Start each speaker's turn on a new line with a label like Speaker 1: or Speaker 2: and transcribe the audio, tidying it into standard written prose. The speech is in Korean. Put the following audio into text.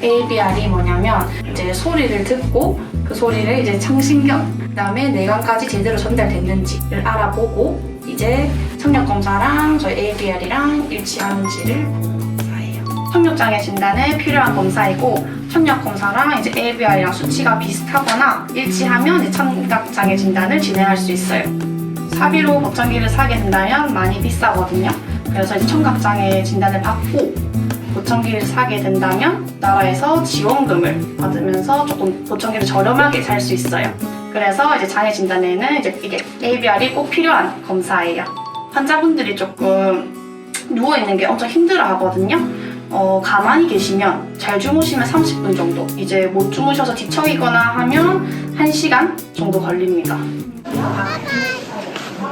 Speaker 1: ABR이 뭐냐면 이제 소리를 듣고 그 소리를 이제 청신경, 그다음에 뇌관까지 제대로 전달됐는지를 알아보고 이제 청력 검사랑 저희 ABR이랑 일치하는지를 보는 검사예요. 청력장애 진단에 필요한 검사이고 청력 검사랑 이제 ABR이랑 수치가 비슷하거나 일치하면 이제 청각장애 진단을 진행할 수 있어요. 사비로 보청기를 사게 된다면 많이 비싸거든요. 그래서 이제 청각장애 진단을 받고 보청기를 사게 된다면 나라에서 지원금을 받으면서 조금 보청기를 저렴하게 살 수 있어요. 그래서 이제 장애 진단에는 이제 이게 ABR이 꼭 필요한 검사예요. 환자분들이 조금 누워있는 게 엄청 힘들어 하거든요. 가만히 계시면 잘 주무시면 30분 정도, 이제 못 주무셔서 뒤척이거나 하면 1시간 정도 걸립니다.